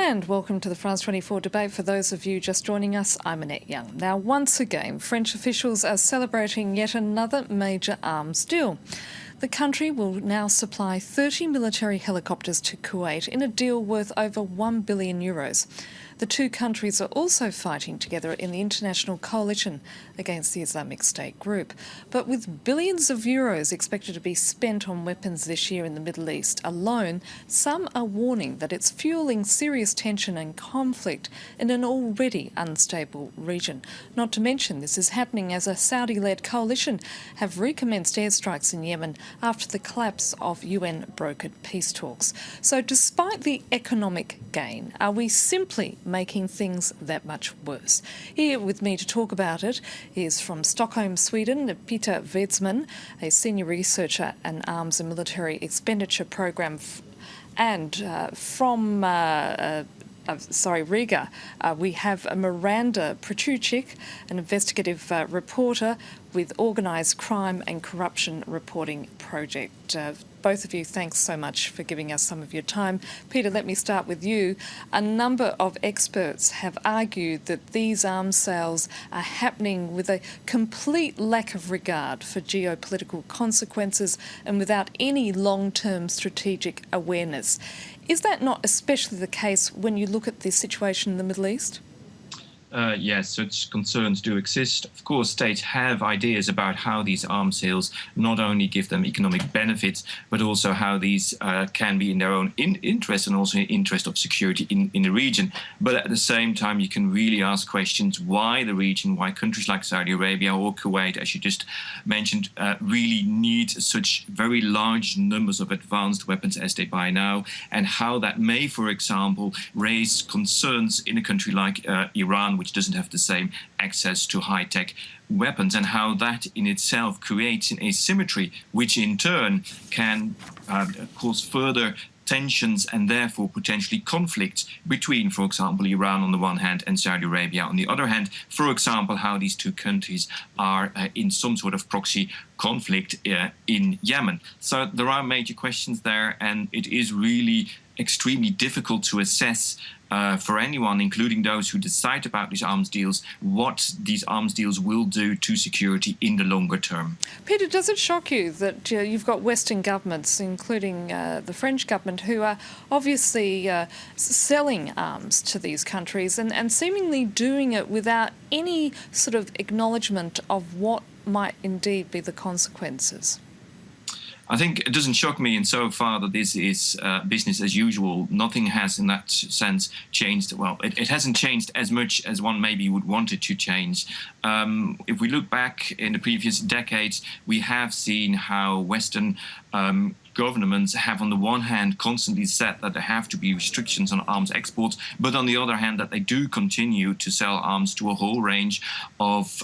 And welcome to the France 24 debate. For those of you just joining us, I'm Annette Young. Now, once again, French officials are celebrating yet another major arms deal. The country will now supply 30 military helicopters to Kuwait in a deal worth over €1 billion. The two countries are also fighting together in the international coalition against the Islamic State group. But with billions of euros expected to be spent on weapons this year in the Middle East alone, some are warning that it's fueling serious tension and conflict in an already unstable region. Not to mention this is happening as a Saudi-led coalition have recommenced airstrikes in Yemen after the collapse of UN-brokered peace talks. So despite the economic gain, are we simply making things that much worse? Here with me to talk about it is from Stockholm, Sweden, Peter Wedsman, a senior researcher in arms and military expenditure program, and from Riga, we have Miranda Protucic, an investigative reporter with Organised Crime and Corruption Reporting Project. Both of you, thanks so much for giving us some of your time. Peter, let me start with you. A number of experts have argued that these arms sales are happening with a complete lack of regard for geopolitical consequences and without any long-term strategic awareness. Is that not especially the case when you look at the situation in the Middle East? Yes, such concerns do exist. Of course, states have ideas about how these arms sales not only give them economic benefits, but also how these can be in their own interest and also in the interest of security in the region. But at the same time, you can really ask questions why the region, why countries like Saudi Arabia or Kuwait, as you just mentioned, really need such very large numbers of advanced weapons as they buy now, and how that may, for example, raise concerns in a country like Iran, which doesn't have the same access to high-tech weapons, and how that in itself creates an asymmetry, which in turn can cause further tensions and therefore potentially conflicts between, for example, Iran on the one hand and Saudi Arabia on the other hand. For example, how these two countries are in some sort of proxy conflict in Yemen. So there are major questions there, and it is really extremely difficult to assess for anyone, including those who decide about these arms deals, what these arms deals will do to security in the longer term. Peter, does it shock you that you've got Western governments, including the French government, who are obviously selling arms to these countries and seemingly doing it without any sort of acknowledgement of what might indeed be the consequences? I think it doesn't shock me insofar that this is business as usual. Nothing has in that sense changed. Well, it hasn't changed as much as one maybe would want it to change. If we look back in the previous decades, we have seen how Western governments have on the one hand constantly said that there have to be restrictions on arms exports, but on the other hand that they do continue to sell arms to a whole range of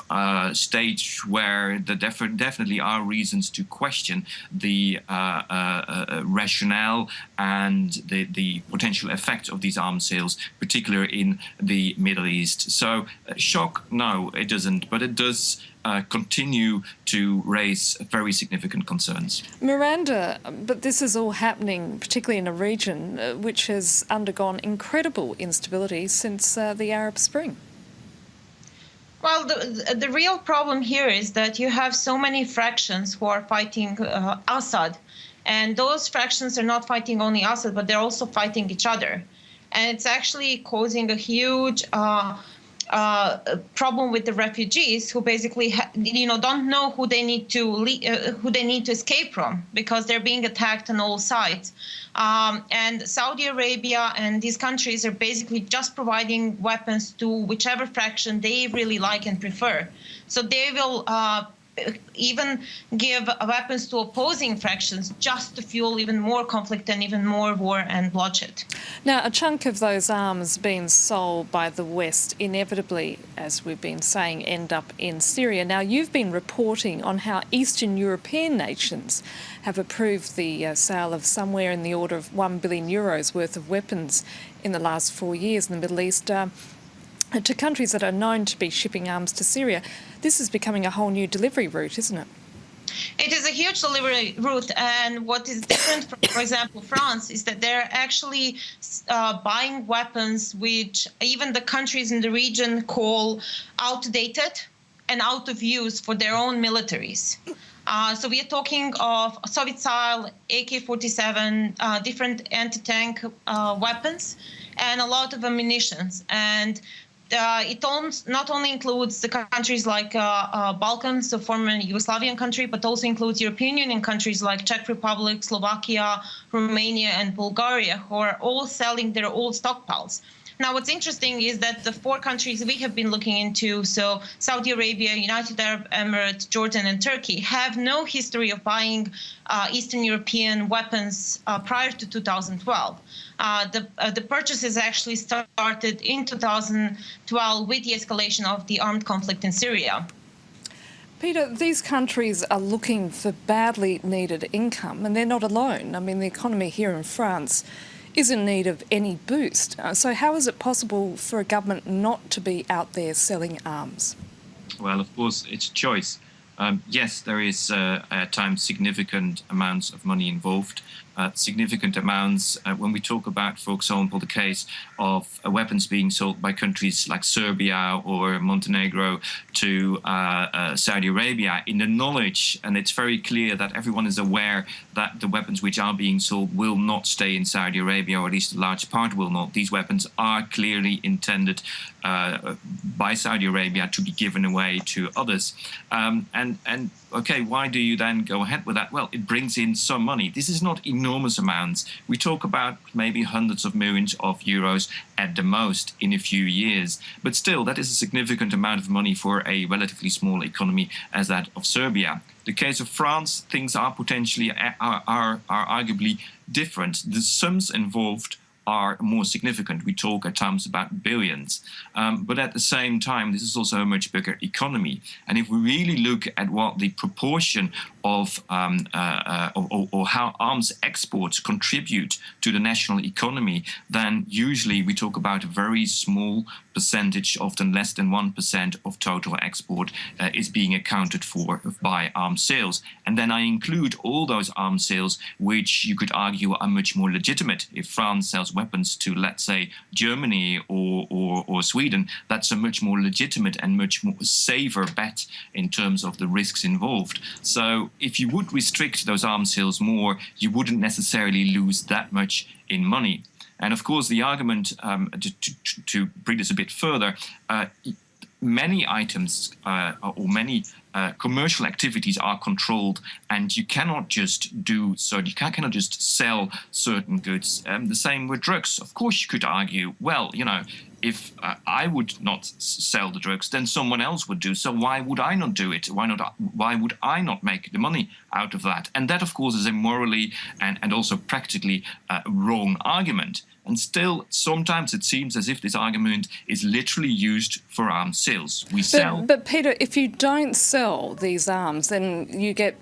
states where there definitely are reasons to question the rationale and the potential effect of these arms sales, particularly in the Middle East. So shock, no, it doesn't, but it does continue to raise very significant concerns. Miranda, but this is all happening particularly in a region which has undergone incredible instability since the Arab Spring. Well, the real problem here is that you have so many fractions who are fighting Assad, and those fractions are not fighting only Assad, but they're also fighting each other. And it's actually causing a huge problem with the refugees who basically, don't know who they need to escape from, because they're being attacked on all sides. And Saudi Arabia and these countries are basically just providing weapons to whichever fraction they really like and prefer. So they will even give weapons to opposing fractions just to fuel even more conflict and even more war and bloodshed. Now, a chunk of those arms being sold by the West inevitably, as we've been saying, end up in Syria. Now, you've been reporting on how Eastern European nations have approved the sale of somewhere in the order of €1 billion worth of weapons in the last 4 years in the Middle East to countries that are known to be shipping arms to Syria. This is becoming a whole new delivery route, isn't it? It is a huge delivery route, and what is different from, for example, France, is that they're actually buying weapons which even the countries in the region call outdated and out of use for their own militaries. So we are talking of Soviet-style AK-47, different anti-tank weapons, and a lot of ammunition. And it not only includes the countries like Balkans, the former Yugoslavian country, but also includes European Union countries like Czech Republic, Slovakia, Romania, and Bulgaria, who are all selling their old stockpiles. Now, what's interesting is that the 4 countries we have been looking into, so Saudi Arabia, United Arab Emirates, Jordan, and Turkey, have no history of buying Eastern European weapons prior to 2012. The purchases actually started in 2012 with the escalation of the armed conflict in Syria. Peter, these countries are looking for badly needed income, and they're not alone. I mean, the economy here in France is in need of any boost. So how is it possible for a government not to be out there selling arms? Well, of course, it's a choice. Yes, there is at times significant amounts of money involved. Significant amounts when we talk about, for example, the case of weapons being sold by countries like Serbia or Montenegro to Saudi Arabia, in the knowledge, and it's very clear that everyone is aware that the weapons which are being sold will not stay in Saudi Arabia, or at least a large part will not. These weapons are clearly intended by Saudi Arabia to be given away to others. And okay, why do you then go ahead with that? Well, it brings in some money. This is not enormous amounts. We talk about maybe hundreds of millions of euros at the most in a few years. But still, that is a significant amount of money for a relatively small economy as that of Serbia. The case of France, things are potentially, are arguably different. The sums involved are more significant. We talk at times about billions. But at the same time, this is also a much bigger economy. And if we really look at what the proportion of or how arms exports contribute to the national economy, then usually we talk about a very small percentage, often less than 1% of total export is being accounted for by arms sales. And then I include all those arms sales which you could argue are much more legitimate. If France sells weapons to, let's say, Germany or Sweden, that's a much more legitimate and much more safer bet in terms of the risks involved. So if you would restrict those arms sales more, you wouldn't necessarily lose that much in money. And of course, the argument, to bring this a bit further, many items or many commercial activities are controlled, and you cannot just do so. You cannot just sell certain goods. The same with drugs. Of course, you could argue, well, you know, if I would not sell the drugs, then someone else would do. So why would I not do it? Why would I not make the money out of that? And that, of course, is a morally and also practically wrong argument. And still, sometimes it seems as if this argument is literally used for arms sales. We sell. But Peter, if you don't sell these arms, then you get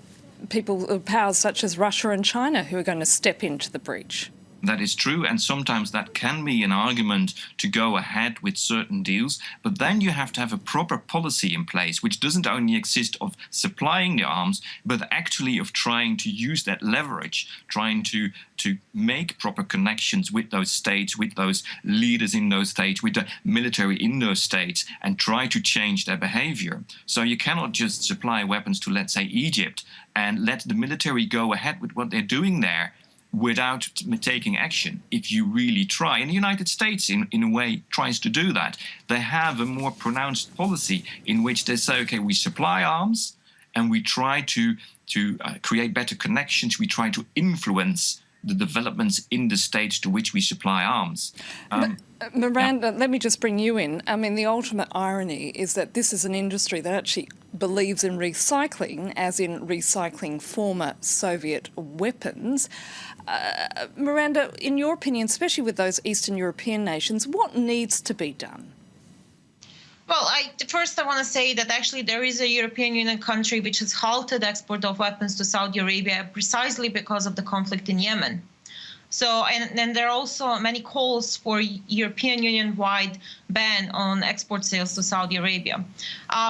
people, powers such as Russia and China, who are going to step into the breach. That is true, and sometimes that can be an argument to go ahead with certain deals, but then you have to have a proper policy in place, which doesn't only exist of supplying the arms, but actually of trying to use that leverage, trying to make proper connections with those states, with those leaders in those states, with the military in those states, and try to change their behavior. So you cannot just supply weapons to, let's say, Egypt, and let the military go ahead with what they're doing there without taking action. If you really try, and the United States in a way tries to do that, they have a more pronounced policy in which they say, okay, we supply arms and we try to create better connections, we try to influence the developments in the states to which we supply arms. Miranda, let me just bring you in. I mean, the ultimate irony is that this is an industry that actually believes in recycling, as in recycling former Soviet weapons. Miranda, in your opinion, especially with those Eastern European nations, what needs to be done? Well, first I want to say that actually there is a European Union country which has halted export of weapons to Saudi Arabia precisely because of the conflict in Yemen. So, and there are also many calls for European Union-wide ban on export sales to Saudi Arabia.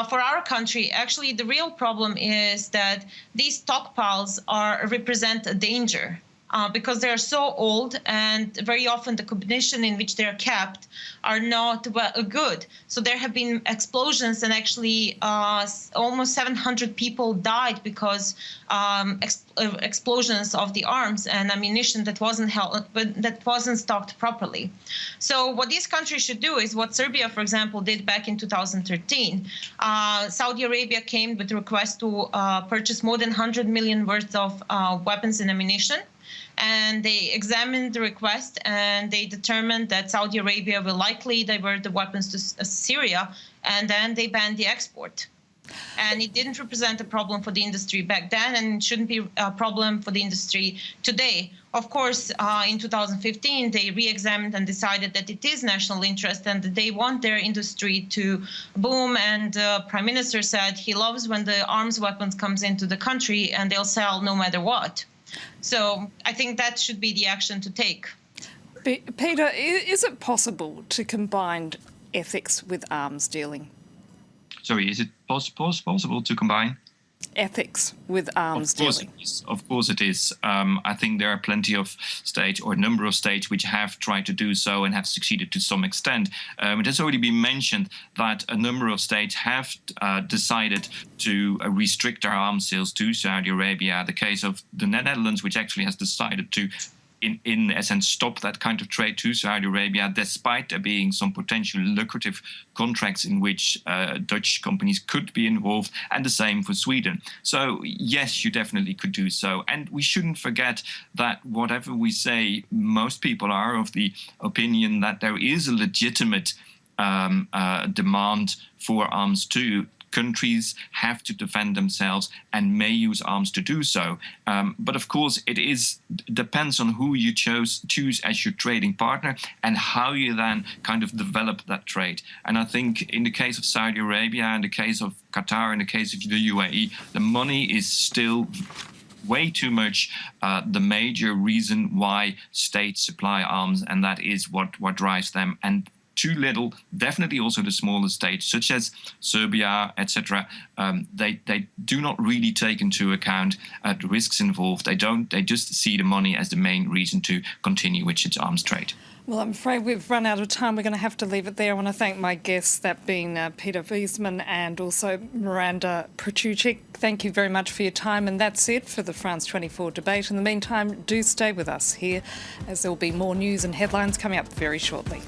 For our country, actually, the real problem is that these stockpiles represent a danger. Because they are so old, and very often the condition in which they are kept are not good. So there have been explosions, and actually almost 700 people died because explosions of the arms and ammunition that wasn't stocked properly. So what these countries should do is what Serbia, for example, did back in 2013. Saudi Arabia came with a request to purchase more than 100 million worth of weapons and ammunition. And they examined the request, and they determined that Saudi Arabia will likely divert the weapons to Syria, and then they banned the export. And it didn't represent a problem for the industry back then, and it shouldn't be a problem for the industry today. Of course, in 2015, they re-examined and decided that it is national interest and that they want their industry to boom. And the Prime Minister said he loves when the arms weapons comes into the country and they'll sell no matter what. So I think that should be the action to take. Peter, is it possible to combine ethics with arms dealing? Sorry, is it possible to combine ethics with arms dealing? Of course it is. I think there are plenty of states, or a number of states, which have tried to do so and have succeeded to some extent. It has already been mentioned that a number of states have decided to restrict their arms sales to Saudi Arabia. The case of the Netherlands, which actually has decided to in essence, stop that kind of trade to Saudi Arabia, despite there being some potentially lucrative contracts in which Dutch companies could be involved, and the same for Sweden. So yes, you definitely could do so. And we shouldn't forget that whatever we say, most people are of the opinion that there is a legitimate demand for arms too. Countries have to defend themselves and may use arms to do so. But of course, it depends on who you choose as your trading partner and how you then kind of develop that trade. And I think in the case of Saudi Arabia, in the case of Qatar, in the case of the UAE, the money is still way too much the major reason why states supply arms, and that is what drives them. And too little, definitely also the smaller states, such as Serbia, etc. They do not really take into account the risks involved. They just see the money as the main reason to continue with its arms trade. Well, I'm afraid we've run out of time. We're going to have to leave it there. I want to thank my guests, that being Peter Wiesman and also Miranda Protucic. Thank you very much for your time. And that's it for the France 24 debate. In the meantime, do stay with us here, as there will be more news and headlines coming up very shortly.